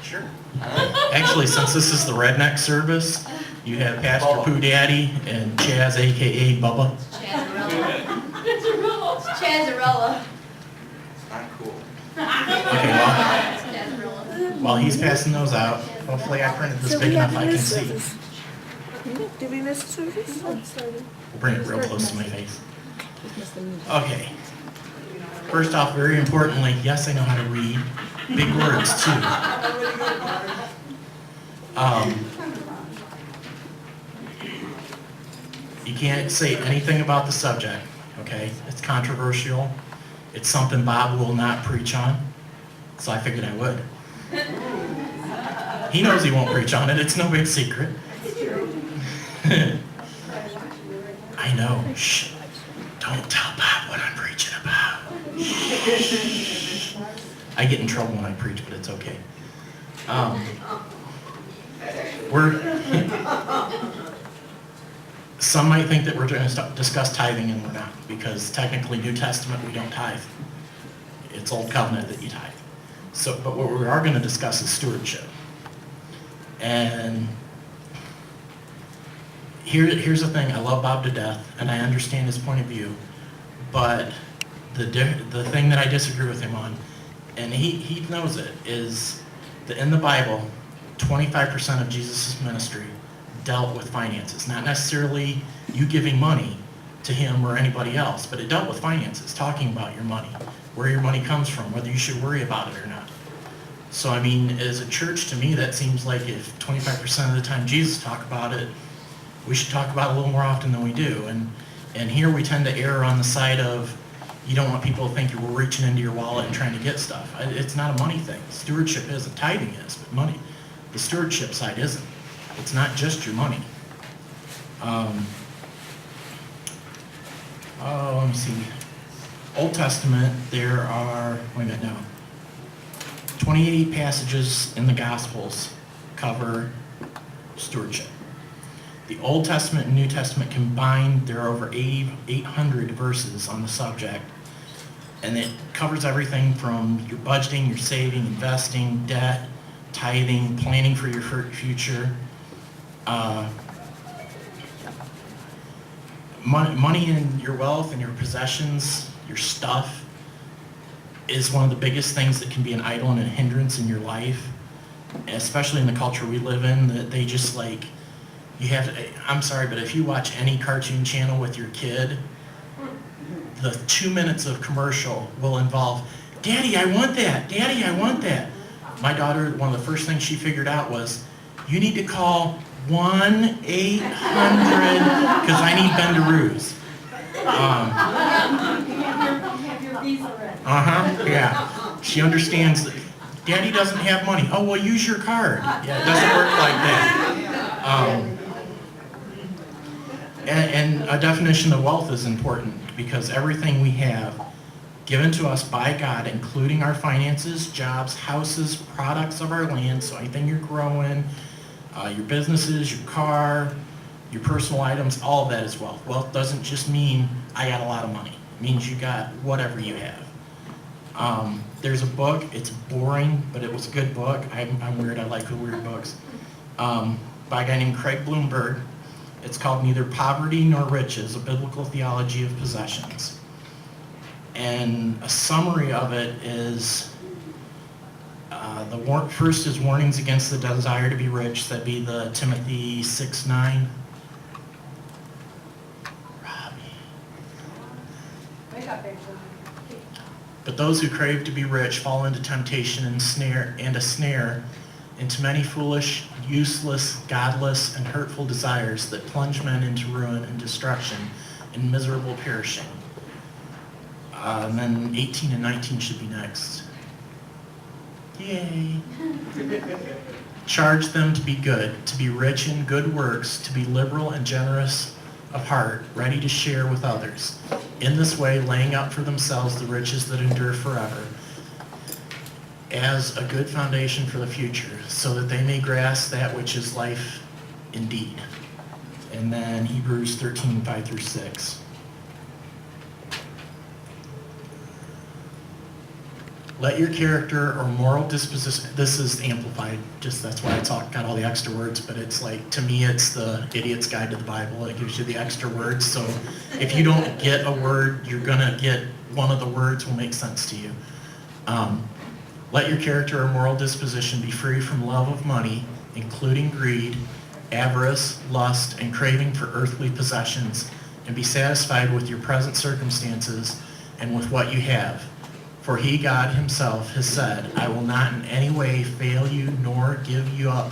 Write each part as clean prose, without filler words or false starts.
Sure. Actually, since this is the redneck service, you have Pastor Pooh Daddy and Chaz, a.k.a. Bubba. Chazarella. It's not cool. Okay, while he's passing those out, hopefully I printed this big enough I can see. Did we miss a service? We'll bring it real close to my face. Okay. First off, very importantly, yes, I know how to read. Big words, too. You can't say anything about the subject, okay? It's controversial. It's something Bob will not preach on, so I figured I would. He knows he won't preach on it. It's no big secret. I know. Shh. Don't tell Bob what I'm preaching about. Shh. I get in trouble when I preach, but it's okay. Some might think that we're going to discuss tithing, and we're not, because technically New Testament we don't tithe. It's Old Covenant that you tithe. But what we are going to discuss is stewardship. And here's the thing, I love Bob to death, and I understand his point of view, but the thing that I disagree with him on, and he knows it, is that in the Bible, 25% of Jesus' ministry dealt with finances. Not necessarily you giving money to him or anybody else, but it dealt with finances, talking about your money, where your money comes from, whether you should worry about it or not. So I mean, as a church, to me, that seems like if 25% of the time Jesus talked about it, we should talk about it a little more often than we do. And here we tend to err on the side of, you don't want people to think you were reaching into your wallet and trying to get stuff. It's not a money thing. Stewardship isn't. Tithing is, but money, the stewardship side isn't. It's not just your money. Let me see. Old Testament, there are, 28 passages in the Gospels cover stewardship. The Old Testament and New Testament combined, there are over 800 verses on the subject. And it covers everything from your budgeting, your saving, investing, debt, tithing, planning for your future. Money and your wealth and your possessions, your stuff, is one of the biggest things that can be an idol and a hindrance in your life, especially in the culture we live in, that they just like, you have to, I'm sorry, but if you watch any cartoon channel with your kid, the 2 minutes of commercial will involve, Daddy, I want that. Daddy, I want that. My daughter, one of the first things she figured out was, you need to call 1-800, because I need Bendaroos. Yeah. She understands that Daddy doesn't have money. Oh, well, use your card. Yeah, it doesn't work like that. And a definition of wealth is important, because everything we have given to us by God, including our finances, jobs, houses, products of our land, so anything you're growing, your businesses, your car, your personal items, all of that is wealth. Wealth doesn't just mean I got a lot of money. It means you got whatever you have. There's a book, it's boring, but it was a good book. I'm weird, I like the weird books. By a guy named Craig Bloomberg. It's called Neither Poverty Nor Riches, A Biblical Theology of Possessions. And a summary of it is, first is warnings against the desire to be rich. That'd be the Timothy 6:9. But those who crave to be rich fall into temptation and a snare, into many foolish, useless, godless, and hurtful desires that plunge men into ruin and destruction and miserable perishing. And then 18 and 19 should be next. Yay. Charge them to be good, to be rich in good works, to be liberal and generous of heart, ready to share with others. In this way, laying up for themselves the riches that endure forever, as a good foundation for the future, so that they may grasp that which is life indeed. And then Hebrews 13, 5-6. Let your character or moral disposition, this is amplified, just that's why it's got all the extra words, but it's like, to me, it's the Idiot's Guide to the Bible. It gives you the extra words, so if you don't get a word, you're gonna get one of the words will make sense to you. Let your character or moral disposition be free from love of money, including greed, avarice, lust, and craving for earthly possessions, and be satisfied with your present circumstances and with what you have. For he, God himself, has said, I will not in any way fail you, nor give you up,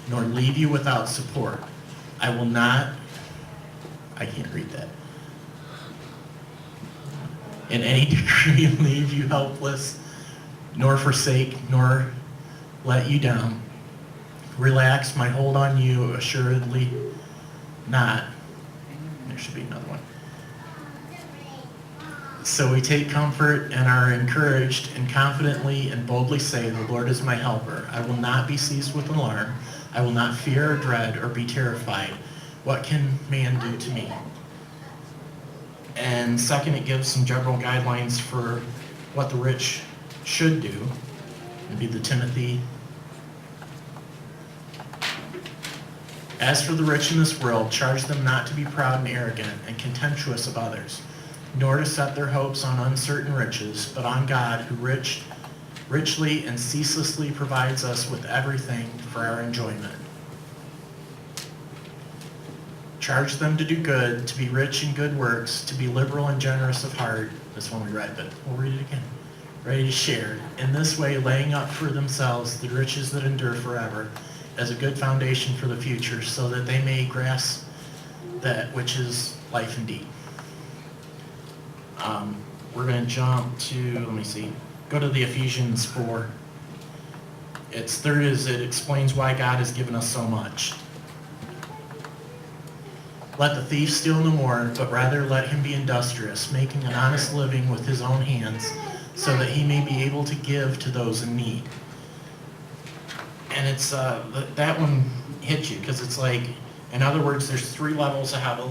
nor leave you without support. I will not, I can't read that, in any degree leave you helpless, nor forsake, nor let you down. Relax my hold on you, assuredly not. There should be another one. So we take comfort and are encouraged and confidently and boldly say, the Lord is my helper. I will not be seized with alarm. I will not fear or dread or be terrified. What can man do to me? And second, it gives some general guidelines for what the rich should do. It'd be the Timothy. As for the rich in this world, charge them not to be proud and arrogant and contemptuous of others, nor to set their hopes on uncertain riches, but on God, who richly and ceaselessly provides us with everything for our enjoyment. Charge them to do good, to be rich in good works, to be liberal and generous of heart. This one we read, but we'll read it again. Ready to share. In this way, laying up for themselves the riches that endure forever, as a good foundation for the future, so that they may grasp that which is life indeed. We're going to jump to, let me see, go to the Ephesians 4. Its third is it explains why God has given us so much. Let the thief steal no more, but rather let him be industrious, making an honest living with his own hands, so that he may be able to give to those in need. And it's that one hits you because it's like, in other words, there's 3 levels of how to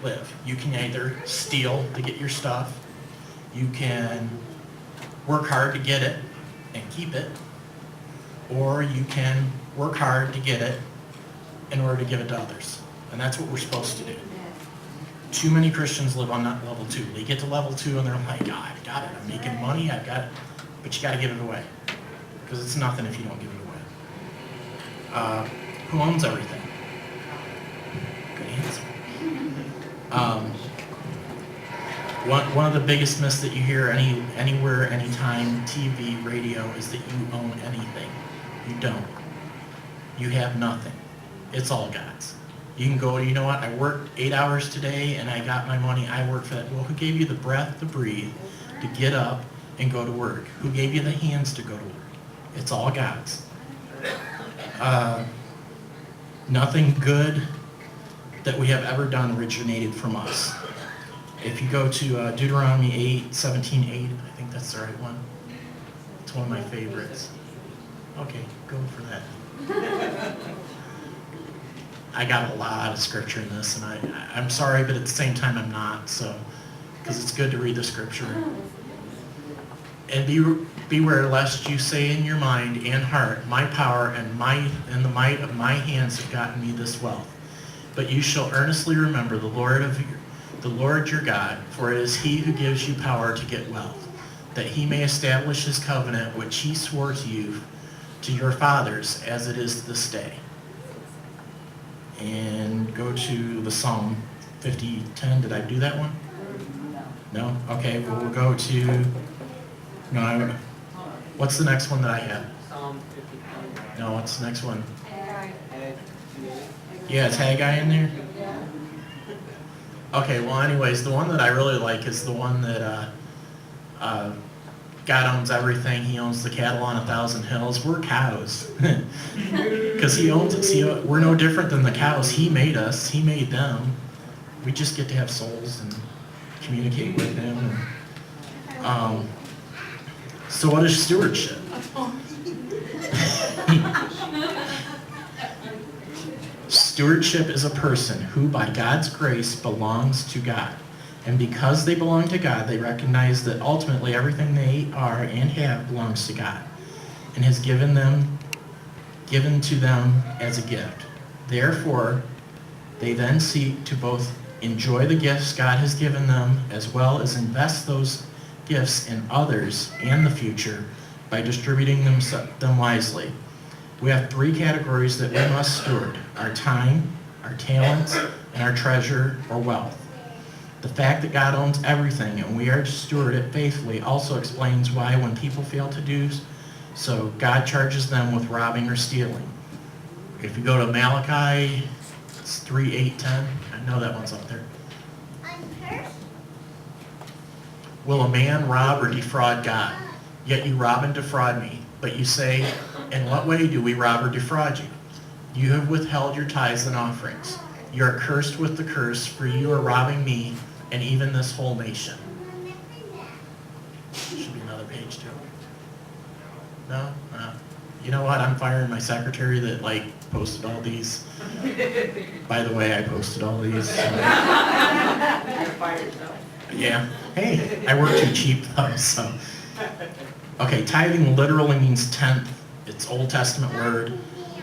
live. You can either steal to get your stuff, you can work hard to get it and keep it, or you can work hard to get it in order to give it to others. And that's what we're supposed to do. Too many Christians live on that level 2. They get to level 2 and they're like, oh, I've got it, I'm making money, I've got it. But you got to give it away because it's nothing if you don't give it away. Who owns everything? Good answer. One of the biggest myths that you hear anywhere, anytime, TV, radio, is that you own anything. You don't. You have nothing. It's all God's. You can go, you know what, I worked 8 hours today and I got my money, I worked for that. Well, who gave you the breath to breathe, to get up and go to work? Who gave you the hands to go to work? It's all God's. Nothing good that we have ever done originated from us. If you go to Deuteronomy 8:17-8, I think that's the right one. It's one of my favorites. Okay, go for that. I got a lot of scripture in this, and I'm sorry, but at the same time I'm not, so, because it's good to read the scripture. And beware lest you say in your mind and heart, my power and the might of my hands have gotten me this wealth. But you shall earnestly remember the Lord your God, for it is he who gives you power to get wealth, that he may establish his covenant which he swore to you, to your fathers, as it is this day. And go to the Psalm 50:10. Did I do that one? No? Okay, well, we'll go to, no, what's the next one that I have? Psalm 50. No, what's the next one? Yeah, is Haggai in there? Okay, well, anyways, the one that I really like is the one that God owns everything. He owns the cattle on 1,000 hills. We're cows. Because he owns it. See, we're no different than the cows. He made us. He made them. We just get to have souls and communicate with him. So what is stewardship? Stewardship is a person who, by God's grace, belongs to God And because they belong to God, they recognize that ultimately everything they are and have belongs to God and has given to them as a gift. Therefore, they then seek to both enjoy the gifts God has given them as well as invest those gifts in others and the future by distributing them wisely. We have 3 categories that we must steward: our time, our talents, and our treasure or wealth. The fact that God owns everything and we are to steward it faithfully also explains why when people fail to do so, God charges them with robbing or stealing. If you go to Malachi, it's 3, 8, 10. I know that one's up there. Will a man rob or defraud God? Yet you rob and defraud me. But you say, in what way do we rob or defraud you? You have withheld your tithes and offerings. You are cursed with the curse, for you are robbing me and even this whole nation. Should be another page too. No? You know what? I'm firing my secretary that posted all these. By the way, I posted all these. So. You're fired though. Yeah. Hey, I work too cheap though, so. Okay, tithing literally means tenth. It's Old Testament word.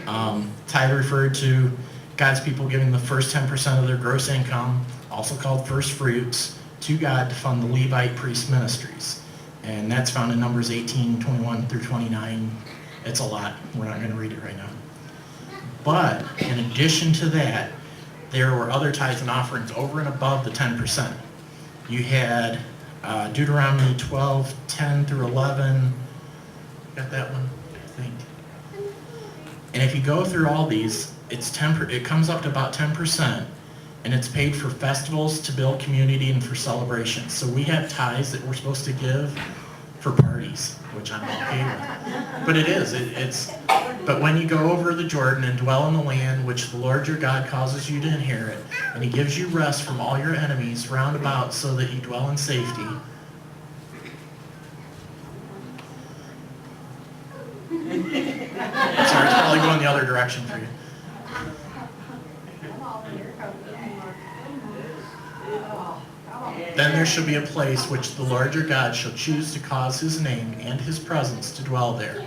Tithe referred to God's people giving the first 10% of their gross income, also called first fruits, to God to fund the Levite priest ministries. And that's found in Numbers 18, 21 through 29. It's a lot. We're not going to read it right now. But in addition to that, there were other tithes and offerings over and above the 10%. You had Deuteronomy 12, 10 through 11. Got that one, I think. And if you go through all these, it comes up to about 10%, and it's paid for festivals, to build community, and for celebrations. So we have tithes that we're supposed to give for parties, which I'm okay with. But it is. But when you go over the Jordan and dwell in the land which the Lord your God causes you to inherit, and he gives you rest from all your enemies round about so that you dwell in safety. Sorry, it's probably going the other direction for you. Then there shall be a place which the Lord your God shall choose to cause his name and his presence to dwell there.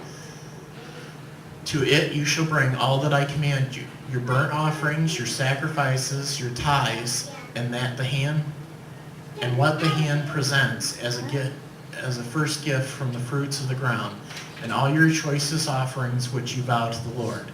To it you shall bring all that I command you, your burnt offerings, your sacrifices, your tithes, and what the hand presents as a gift, as a first gift from the fruits of the ground, and all your choicest offerings which you vow to the Lord.